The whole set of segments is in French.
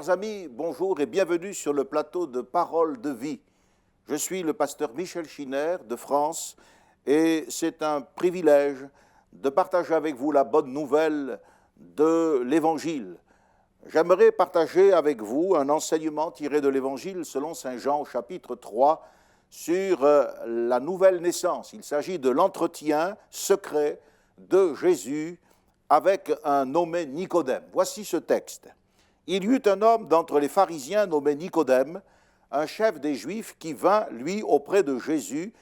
Chers amis, bonjour et bienvenue sur le plateau de Paroles de vie. Je suis le pasteur Michel Schinner de France et c'est un privilège de partager avec vous la bonne nouvelle de l'Évangile. J'aimerais partager avec vous un enseignement tiré de l'Évangile selon saint Jean au chapitre 3 sur la nouvelle naissance. Il s'agit de l'entretien secret de Jésus avec un nommé Nicodème. Voici ce texte. Il y eut un homme d'entre les pharisiens nommé Nicodème, un chef des Juifs, qui vint, lui, auprès de Jésus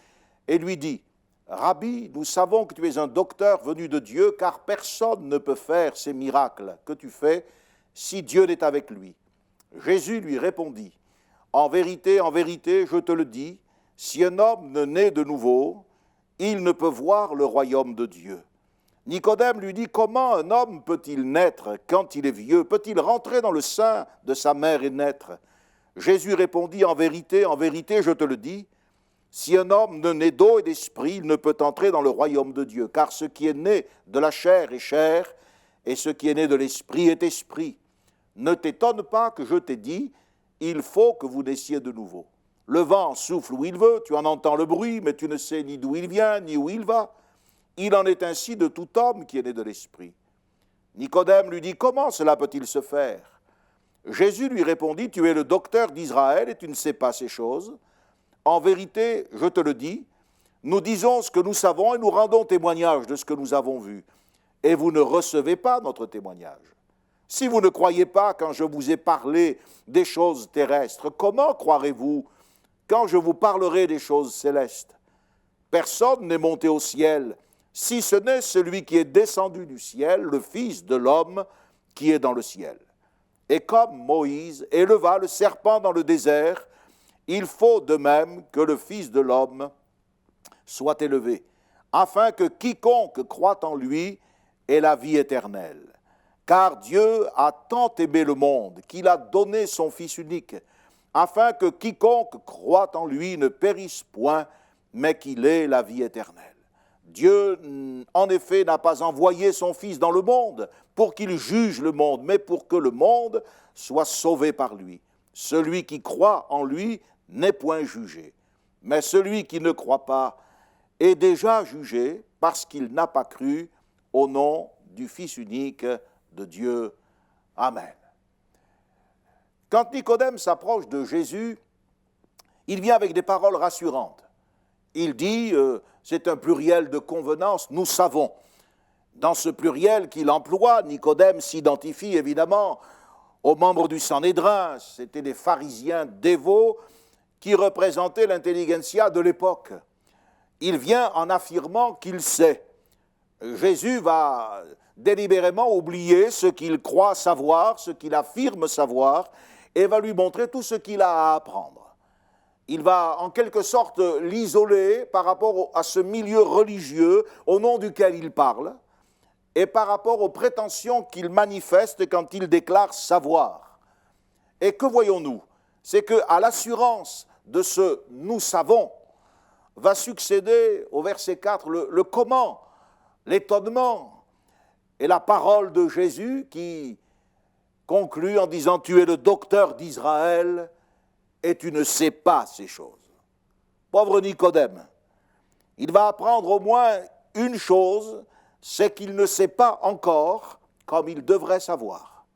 et lui dit « Rabbi, nous savons que tu es un docteur venu de Dieu, car personne ne peut faire ces miracles que tu fais si Dieu n'est avec lui. » Jésus lui répondit « en vérité, je te le dis, si un homme ne naît de nouveau, il ne peut voir le royaume de Dieu. » Nicodème lui dit, comment un homme peut-il naître quand il est vieux? Peut-il rentrer dans le sein de sa mère et naître? Jésus répondit, en vérité, je te le dis, si un homme ne naît d'eau et d'esprit, il ne peut entrer dans le royaume de Dieu, car ce qui est né de la chair est chair, et ce qui est né de l'esprit est esprit. Ne t'étonne pas que je t'ai dit, il faut que vous naissiez de nouveau. Le vent souffle où il veut, tu en entends le bruit, mais tu ne sais ni d'où il vient, ni où il va. Il en est ainsi de tout homme qui est né de l'esprit. Nicodème lui dit, comment cela peut-il se faire? Jésus lui répondit, tu es le docteur d'Israël et tu ne sais pas ces choses. En vérité, je te le dis, nous disons ce que nous savons et nous rendons témoignage de ce que nous avons vu. Et vous ne recevez pas notre témoignage. Si vous ne croyez pas quand je vous ai parlé des choses terrestres, comment croirez-vous quand je vous parlerai des choses célestes? Personne n'est monté au ciel, si ce n'est celui qui est descendu du ciel, le Fils de l'homme qui est dans le ciel. Et comme Moïse éleva le serpent dans le désert, il faut de même que le Fils de l'homme soit élevé, afin que quiconque croit en lui ait la vie éternelle. Car Dieu a tant aimé le monde qu'il a donné son Fils unique, afin que quiconque croit en lui ne périsse point, mais qu'il ait la vie éternelle. Dieu, en effet, n'a pas envoyé son Fils dans le monde pour qu'il juge le monde, mais pour que le monde soit sauvé par lui. Celui qui croit en lui n'est point jugé, mais celui qui ne croit pas est déjà jugé parce qu'il n'a pas cru au nom du Fils unique de Dieu. Amen. Quand Nicodème s'approche de Jésus, il vient avec des paroles rassurantes. Il dit, c'est un pluriel de convenance, nous savons. Dans ce pluriel qu'il emploie, Nicodème s'identifie évidemment aux membres du Sanhédrin. C'était des pharisiens dévots qui représentaient l'intelligentsia de l'époque. Il vient en affirmant qu'il sait. Jésus va délibérément oublier ce qu'il croit savoir, ce qu'il affirme savoir, et va lui montrer tout ce qu'il a à apprendre. Il va en quelque sorte l'isoler par rapport à ce milieu religieux au nom duquel il parle et par rapport aux prétentions qu'il manifeste quand il déclare savoir. Et que voyons-nous? C'est qu'à l'assurance de ce « nous savons » va succéder au verset 4 le comment, l'étonnement et la parole de Jésus qui conclut en disant « Tu es le docteur d'Israël » et tu ne sais pas ces choses. Pauvre Nicodème, il va apprendre au moins une chose, c'est qu'il ne sait pas encore comme il devrait savoir.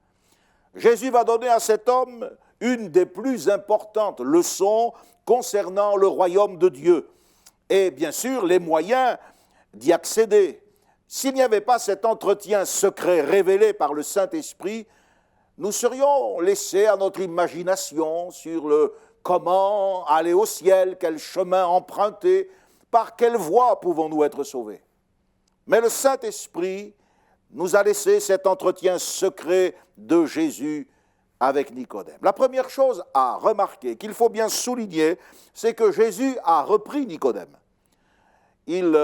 Jésus va donner à cet homme une des plus importantes leçons concernant le royaume de Dieu et bien sûr les moyens d'y accéder. S'il n'y avait pas cet entretien secret révélé par le Saint-Esprit, nous serions laissés à notre imagination sur le comment aller au ciel, quel chemin emprunter, par quelle voie pouvons-nous être sauvés. Mais le Saint-Esprit nous a laissé cet entretien secret de Jésus avec Nicodème. La première chose à remarquer, qu'il faut bien souligner, c'est que Jésus a repris Nicodème. Il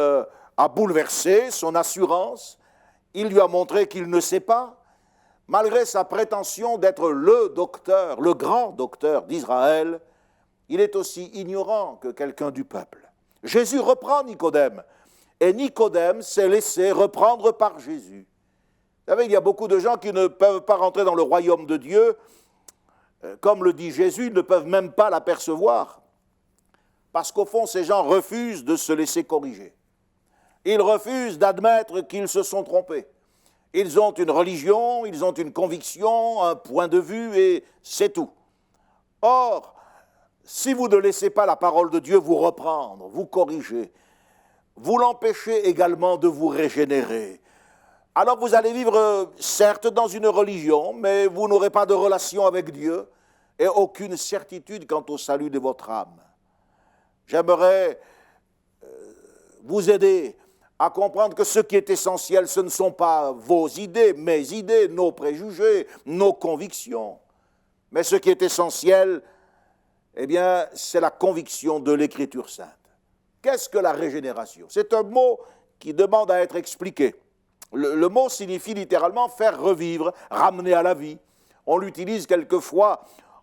a bouleversé son assurance, il lui a montré qu'il ne sait pas, malgré sa prétention d'être le docteur, le grand docteur d'Israël, il est aussi ignorant que quelqu'un du peuple. Jésus reprend Nicodème, et Nicodème s'est laissé reprendre par Jésus. Vous savez, il y a beaucoup de gens qui ne peuvent pas rentrer dans le royaume de Dieu comme le dit Jésus, ne peuvent même pas l'apercevoir. Parce qu'au fond, ces gens refusent de se laisser corriger. Ils refusent d'admettre qu'ils se sont trompés. Ils ont une religion, ils ont une conviction, un point de vue, et c'est tout. Or, si vous ne laissez pas la parole de Dieu vous reprendre, vous corriger, vous l'empêchez également de vous régénérer, alors vous allez vivre, certes, dans une religion, mais vous n'aurez pas de relation avec Dieu et aucune certitude quant au salut de votre âme. J'aimerais vous aider à comprendre que ce qui est essentiel, ce ne sont pas vos idées, mes idées, nos préjugés, nos convictions. Mais ce qui est essentiel, eh bien, c'est la conviction de l'Écriture sainte. Qu'est-ce que la régénération? C'est un mot qui demande à être expliqué. Le mot signifie littéralement faire revivre, ramener à la vie. On l'utilise quelquefois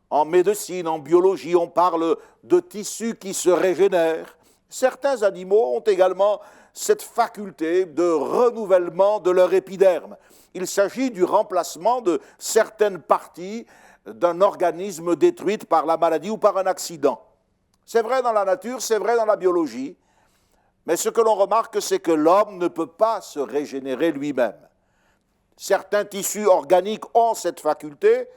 en médecine, en biologie, on parle de tissus qui se régénèrent. Certains animaux ont également cette faculté de renouvellement de leur épiderme. Il s'agit du remplacement de certaines parties d'un organisme détruite par la maladie ou par un accident. C'est vrai dans la nature, c'est vrai dans la biologie, mais ce que l'on remarque, c'est que l'homme ne peut pas se régénérer lui-même. Certains tissus organiques ont cette faculté,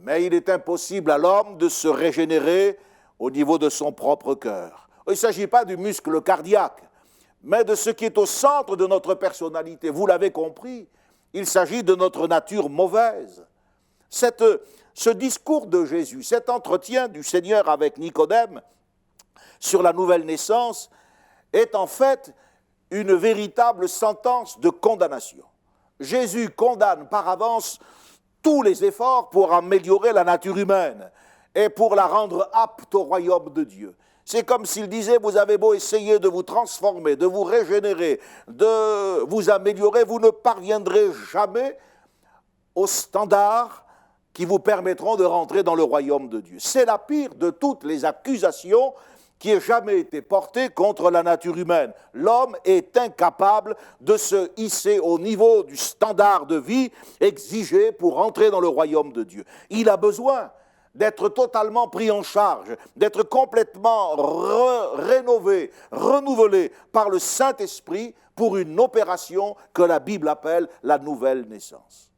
mais il est impossible à l'homme de se régénérer au niveau de son propre cœur. Il ne s'agit pas du muscle cardiaque, mais de ce qui est au centre de notre personnalité. Vous l'avez compris, il s'agit de notre nature mauvaise. Ce discours de Jésus, cet entretien du Seigneur avec Nicodème sur la nouvelle naissance est en fait une véritable sentence de condamnation. Jésus condamne par avance tous les efforts pour améliorer la nature humaine et pour la rendre apte au royaume de Dieu. C'est comme s'il disait, vous avez beau essayer de vous transformer, de vous régénérer, de vous améliorer, vous ne parviendrez jamais aux standards qui vous permettront de rentrer dans le royaume de Dieu. C'est la pire de toutes les accusations qui ait jamais été portée contre la nature humaine. L'homme est incapable de se hisser au niveau du standard de vie exigé pour entrer dans le royaume de Dieu. Il a besoin d'être totalement pris en charge, d'être complètement rénové, renouvelé par le Saint-Esprit pour une opération que la Bible appelle la nouvelle naissance.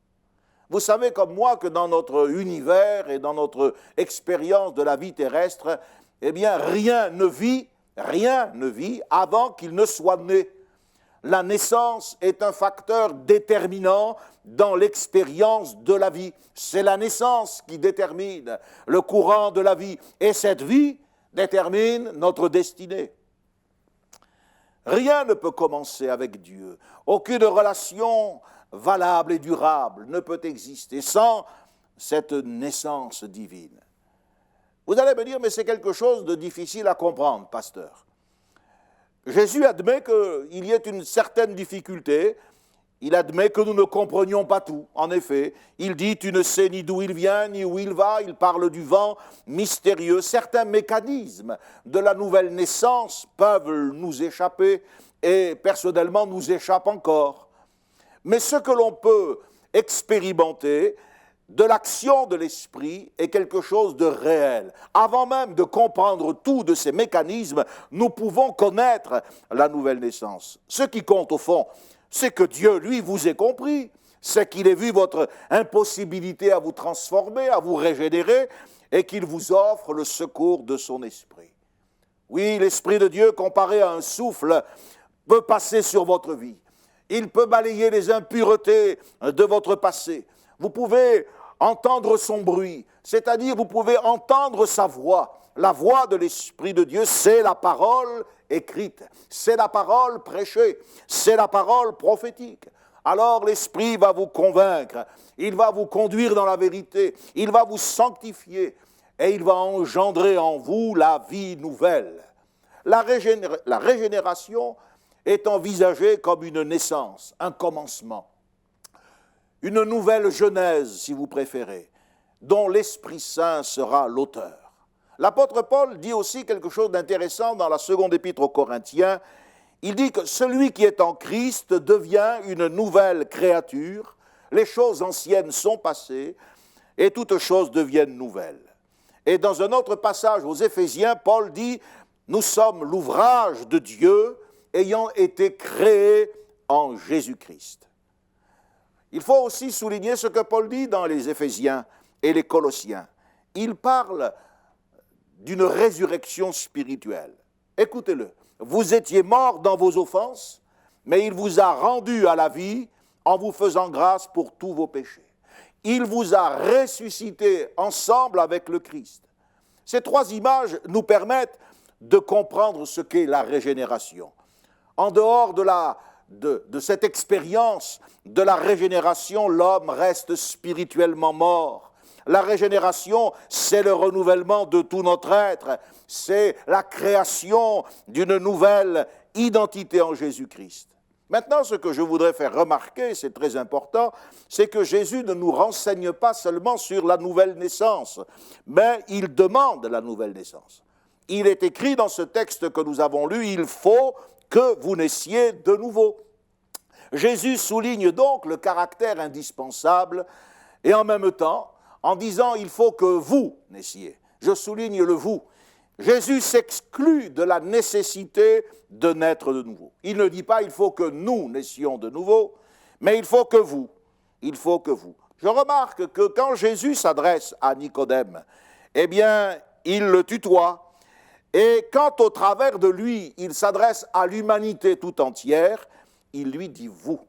Vous savez comme moi que dans notre univers et dans notre expérience de la vie terrestre, eh bien rien ne vit avant qu'il ne soit né. La naissance est un facteur déterminant dans l'expérience de la vie. C'est la naissance qui détermine le courant de la vie. Et cette vie détermine notre destinée. Rien ne peut commencer avec Dieu. Aucune relation valable et durable ne peut exister sans cette naissance divine. Vous allez me dire, mais c'est quelque chose de difficile à comprendre, pasteur. Jésus admet qu'il y ait une certaine difficulté, il admet que nous ne comprenions pas tout. En effet, il dit, tu ne sais ni d'où il vient, ni où il va, il parle du vent mystérieux. Certains mécanismes de la nouvelle naissance peuvent nous échapper et personnellement nous échappent encore. Mais ce que l'on peut expérimenter de l'action de l'esprit est quelque chose de réel. Avant même de comprendre tout de ces mécanismes, nous pouvons connaître la nouvelle naissance. Ce qui compte au fond, c'est que Dieu, lui, vous ait compris. C'est qu'il ait vu votre impossibilité à vous transformer, à vous régénérer, et qu'il vous offre le secours de son esprit. Oui, l'Esprit de Dieu, comparé à un souffle, peut passer sur votre vie. Il peut balayer les impuretés de votre passé. Vous pouvez entendre son bruit, c'est-à-dire vous pouvez entendre sa voix. La voix de l'Esprit de Dieu, c'est la parole écrite, c'est la parole prêchée, c'est la parole prophétique. Alors l'Esprit va vous convaincre, il va vous conduire dans la vérité, il va vous sanctifier et il va engendrer en vous la vie nouvelle. La régénération est envisagée comme une naissance, un commencement. Une nouvelle genèse, si vous préférez, dont l'Esprit Saint sera l'auteur. L'apôtre Paul dit aussi quelque chose d'intéressant dans la seconde épître aux Corinthiens. Il dit que celui qui est en Christ devient une nouvelle créature, les choses anciennes sont passées, et toutes choses deviennent nouvelles. Et dans un autre passage aux Éphésiens, Paul dit « Nous sommes l'ouvrage de Dieu ayant été créés en Jésus-Christ ». Il faut aussi souligner ce que Paul dit dans les Éphésiens et les Colossiens. Il parle d'une résurrection spirituelle. Écoutez-le. Vous étiez morts dans vos offenses, mais il vous a rendus à la vie en vous faisant grâce pour tous vos péchés. Il vous a ressuscités ensemble avec le Christ. Ces trois images nous permettent de comprendre ce qu'est la régénération. En dehors de cette expérience de la régénération, l'homme reste spirituellement mort. La régénération, c'est le renouvellement de tout notre être, c'est la création d'une nouvelle identité en Jésus-Christ. Maintenant, ce que je voudrais faire remarquer, c'est très important, c'est que Jésus ne nous renseigne pas seulement sur la nouvelle naissance, mais il demande la nouvelle naissance. Il est écrit dans ce texte que nous avons lu, il faut que vous naissiez de nouveau. Jésus souligne donc le caractère indispensable et en même temps, en disant il faut que vous naissiez. Je souligne le vous. Jésus s'exclut de la nécessité de naître de nouveau. Il ne dit pas il faut que nous naissions de nouveau, mais il faut que vous. Il faut que vous. Je remarque que quand Jésus s'adresse à Nicodème, eh bien, il le tutoie. Et quand au travers de lui, il s'adresse à l'humanité tout entière, il lui dit vous.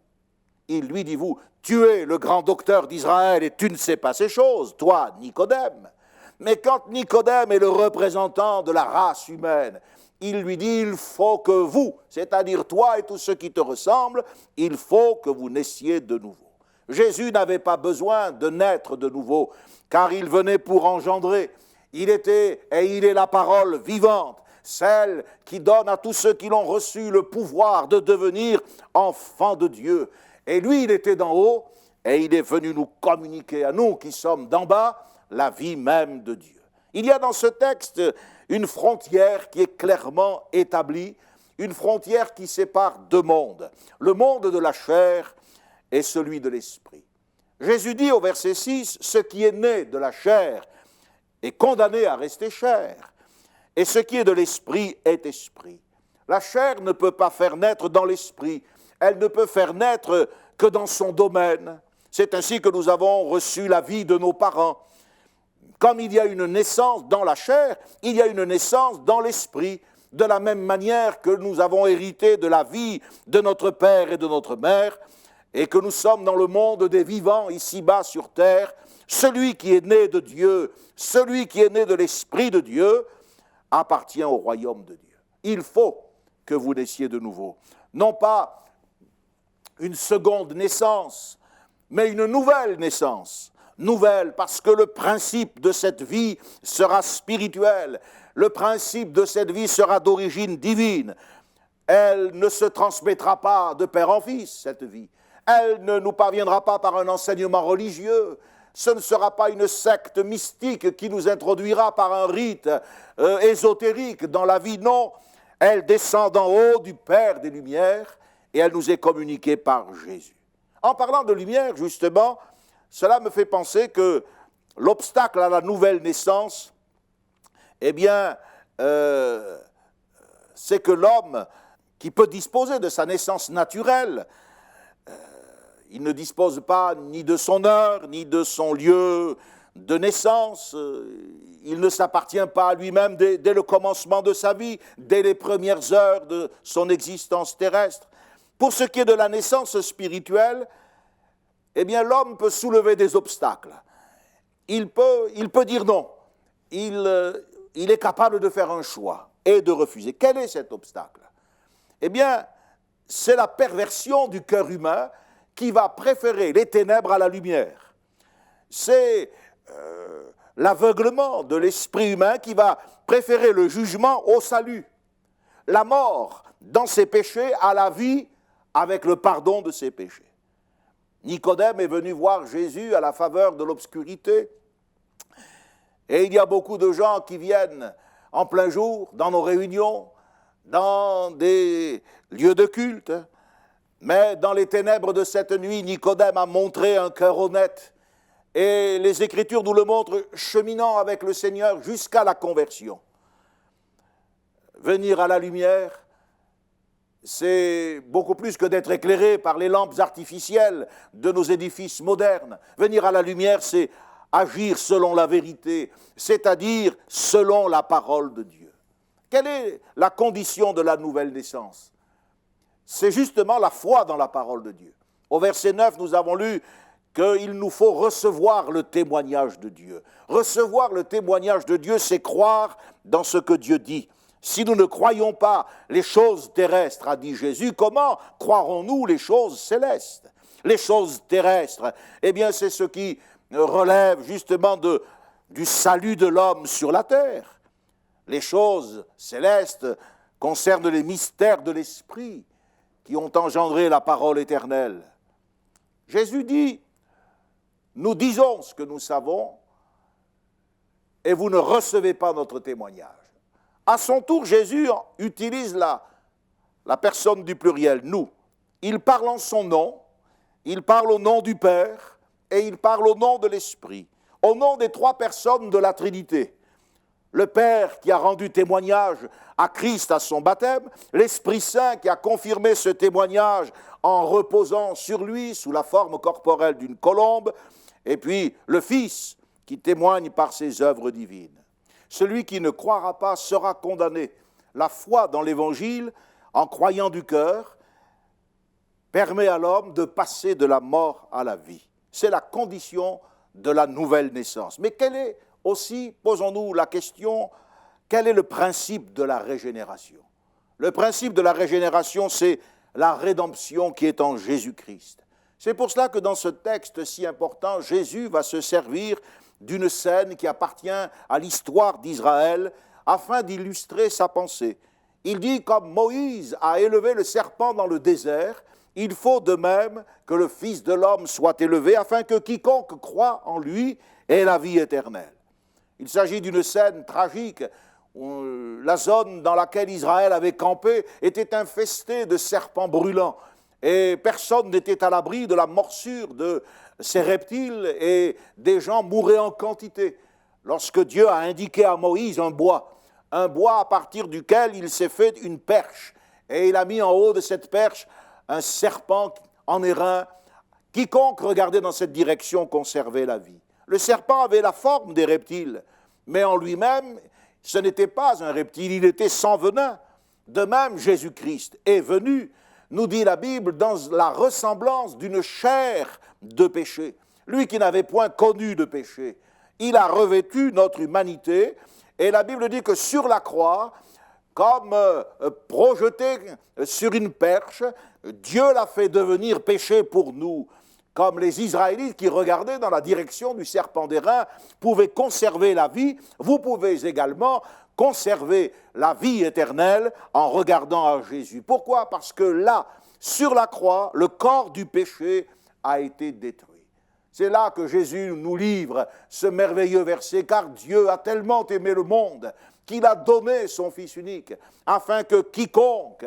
Il lui dit vous. Tu es le grand docteur d'Israël et tu ne sais pas ces choses, toi, Nicodème. Mais quand Nicodème est le représentant de la race humaine, il lui dit, il faut que vous, c'est-à-dire toi et tous ceux qui te ressemblent, il faut que vous naissiez de nouveau. Jésus n'avait pas besoin de naître de nouveau, car il venait pour engendrer. Il était et il est la parole vivante, celle qui donne à tous ceux qui l'ont reçu le pouvoir de devenir enfants de Dieu. Et lui, il était d'en haut, et il est venu nous communiquer à nous qui sommes d'en bas, la vie même de Dieu. Il y a dans ce texte une frontière qui est clairement établie, une frontière qui sépare deux mondes, le monde de la chair et celui de l'esprit. Jésus dit au verset 6, « Ce qui est né de la chair est condamné à rester chair, et ce qui est de l'esprit est esprit. » La chair ne peut pas faire naître dans l'esprit, elle ne peut faire naître que dans son domaine. C'est ainsi que nous avons reçu la vie de nos parents. Comme il y a une naissance dans la chair, il y a une naissance dans l'esprit, de la même manière que nous avons hérité de la vie de notre père et de notre mère, et que nous sommes dans le monde des vivants, ici-bas sur terre. Celui qui est né de Dieu, celui qui est né de l'Esprit de Dieu, appartient au royaume de Dieu. Il faut que vous naissiez de nouveau. Non pas une seconde naissance, mais une nouvelle naissance. Nouvelle parce que le principe de cette vie sera spirituel. Le principe de cette vie sera d'origine divine. Elle ne se transmettra pas de père en fils, cette vie. Elle ne nous parviendra pas par un enseignement religieux. Ce ne sera pas une secte mystique qui nous introduira par un rite ésotérique dans la vie. Non, elle descend d'en haut du Père des Lumières et elle nous est communiquée par Jésus. En parlant de lumière, justement, cela me fait penser que l'obstacle à la nouvelle naissance, eh bien, c'est que l'homme qui peut disposer de sa naissance naturelle, il ne dispose pas ni de son heure, ni de son lieu de naissance. Il ne s'appartient pas à lui-même dès le commencement de sa vie, dès les premières heures de son existence terrestre. Pour ce qui est de la naissance spirituelle, eh bien, l'homme peut soulever des obstacles. Il peut dire non. Il est capable de faire un choix et de refuser. Quel est cet obstacle? Eh bien, c'est la perversion du cœur humain qui va préférer les ténèbres à la lumière. C'est l'aveuglement de l'esprit humain qui va préférer le jugement au salut, la mort dans ses péchés à la vie avec le pardon de ses péchés. Nicodème est venu voir Jésus à la faveur de l'obscurité. Et il y a beaucoup de gens qui viennent en plein jour dans nos réunions, dans des lieux de culte. Mais dans les ténèbres de cette nuit, Nicodème a montré un cœur honnête Et les Écritures nous le montrent, cheminant avec le Seigneur jusqu'à la conversion. Venir à la lumière, c'est beaucoup plus que d'être éclairé par les lampes artificielles de nos édifices modernes. Venir à la lumière, c'est agir selon la vérité, c'est-à-dire selon la parole de Dieu. Quelle est la condition de la nouvelle naissance? C'est justement la foi dans la parole de Dieu. Au verset 9, nous avons lu qu'il nous faut recevoir le témoignage de Dieu. Recevoir le témoignage de Dieu, c'est croire dans ce que Dieu dit. Si nous ne croyons pas les choses terrestres, a dit Jésus, comment croirons-nous les choses célestes? Les choses terrestres, eh bien c'est ce qui relève justement du salut de l'homme sur la terre. Les choses célestes concernent les mystères de l'esprit qui ont engendré la parole éternelle. Jésus dit, nous disons ce que nous savons et vous ne recevez pas notre témoignage. À son tour, Jésus utilise la personne du pluriel, nous. Il parle en son nom, il parle au nom du Père et il parle au nom de l'Esprit, au nom des trois personnes de la Trinité. Le Père qui a rendu témoignage à Christ à son baptême, l'Esprit Saint qui a confirmé ce témoignage en reposant sur lui sous la forme corporelle d'une colombe, et puis le Fils qui témoigne par ses œuvres divines. Celui qui ne croira pas sera condamné. La foi dans l'Évangile, en croyant du cœur, permet à l'homme de passer de la mort à la vie. C'est la condition de la nouvelle naissance. Mais quel est aussi, posons-nous la question, quel est le principe de la régénération? Le principe de la régénération, c'est la rédemption qui est en Jésus-Christ. C'est pour cela que dans ce texte si important, Jésus va se servir d'une scène qui appartient à l'histoire d'Israël afin d'illustrer sa pensée. Il dit, comme Moïse a élevé le serpent dans le désert, il faut de même que le Fils de l'homme soit élevé afin que quiconque croit en lui ait la vie éternelle. Il s'agit d'une scène tragique. La zone dans laquelle Israël avait campé était infestée de serpents brûlants et personne n'était à l'abri de la morsure de ces reptiles et des gens mouraient en quantité. Lorsque Dieu a indiqué à Moïse un bois à partir duquel il s'est fait une perche et il a mis en haut de cette perche un serpent en airain, quiconque regardait dans cette direction conservait la vie. Le serpent avait la forme des reptiles, mais en lui-même, ce n'était pas un reptile, il était sans venin. De même, Jésus-Christ est venu, nous dit la Bible, dans la ressemblance d'une chair de péché. Lui qui n'avait point connu de péché, il a revêtu notre humanité, et la Bible dit que sur la croix, comme projeté sur une perche, Dieu l'a fait devenir péché pour nous. Comme les Israélites qui regardaient dans la direction du serpent d'airain pouvaient conserver la vie, vous pouvez également conserver la vie éternelle en regardant à Jésus. Pourquoi? Parce que là, sur la croix, le corps du péché a été détruit. C'est là que Jésus nous livre ce merveilleux verset, car Dieu a tellement aimé le monde qu'il a donné son Fils unique, afin que quiconque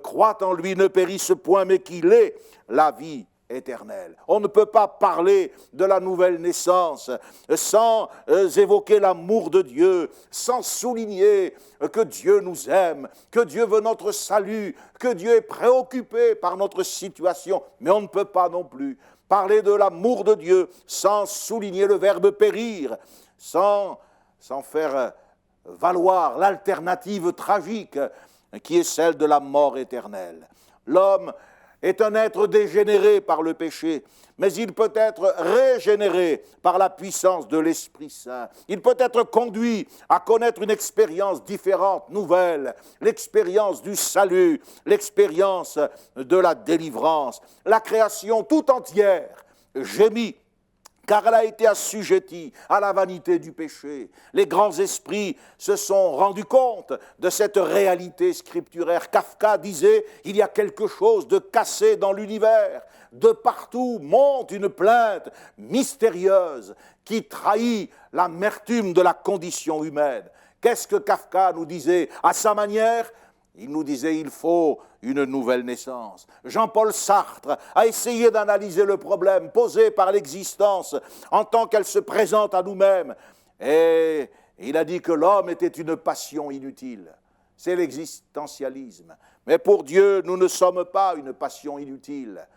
croit en lui ne périsse point, mais qu'il ait la vie éternelle. On ne peut pas parler de la nouvelle naissance sans évoquer l'amour de Dieu, sans souligner que Dieu nous aime, que Dieu veut notre salut, que Dieu est préoccupé par notre situation. Mais on ne peut pas non plus parler de l'amour de Dieu sans souligner le verbe périr, sans faire valoir l'alternative tragique qui est celle de la mort éternelle. L'homme est un être dégénéré par le péché, mais il peut être régénéré par la puissance de l'Esprit Saint. Il peut être conduit à connaître une expérience différente, nouvelle, l'expérience du salut, l'expérience de la délivrance. La création tout entière gémit, car elle a été assujettie à la vanité du péché. Les grands esprits se sont rendus compte de cette réalité scripturaire. Kafka disait « Il y a quelque chose de cassé dans l'univers. De partout monte une plainte mystérieuse qui trahit l'amertume de la condition humaine. » Qu'est-ce que Kafka nous disait? À sa manière, Il nous disait il faut une nouvelle naissance. Jean-Paul Sartre a essayé d'analyser le problème posé par l'existence en tant qu'elle se présente à nous-mêmes. Et il a dit que l'homme était une passion inutile. C'est l'existentialisme. Mais pour Dieu, nous ne sommes pas une passion inutile.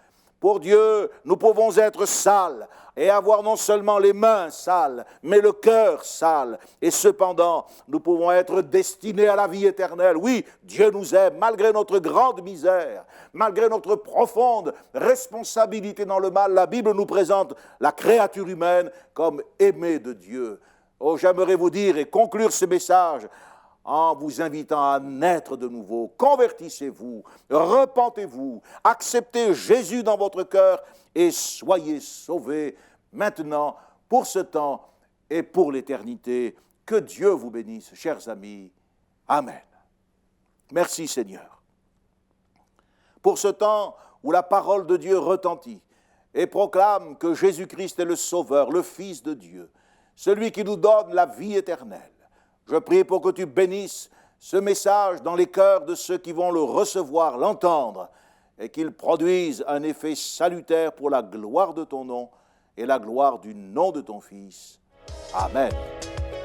Pour Dieu, nous pouvons être sales et avoir non seulement les mains sales, mais le cœur sale. Et cependant, nous pouvons être destinés à la vie éternelle. Oui, Dieu nous aime, malgré notre grande misère, malgré notre profonde responsabilité dans le mal. La Bible nous présente la créature humaine comme aimée de Dieu. Oh, j'aimerais vous dire et conclure ce message en vous invitant à naître de nouveau. Convertissez-vous, repentez-vous, acceptez Jésus dans votre cœur et soyez sauvés maintenant, pour ce temps et pour l'éternité. Que Dieu vous bénisse, chers amis. Amen. Merci Seigneur. Pour ce temps où la parole de Dieu retentit et proclame que Jésus-Christ est le Sauveur, le Fils de Dieu, celui qui nous donne la vie éternelle, je prie pour que tu bénisses ce message dans les cœurs de ceux qui vont le recevoir, l'entendre, et qu'il produise un effet salutaire pour la gloire de ton nom et la gloire du nom de ton Fils. Amen.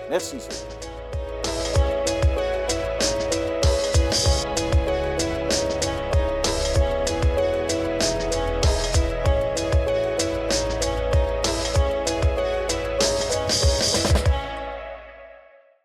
Merci Seigneur.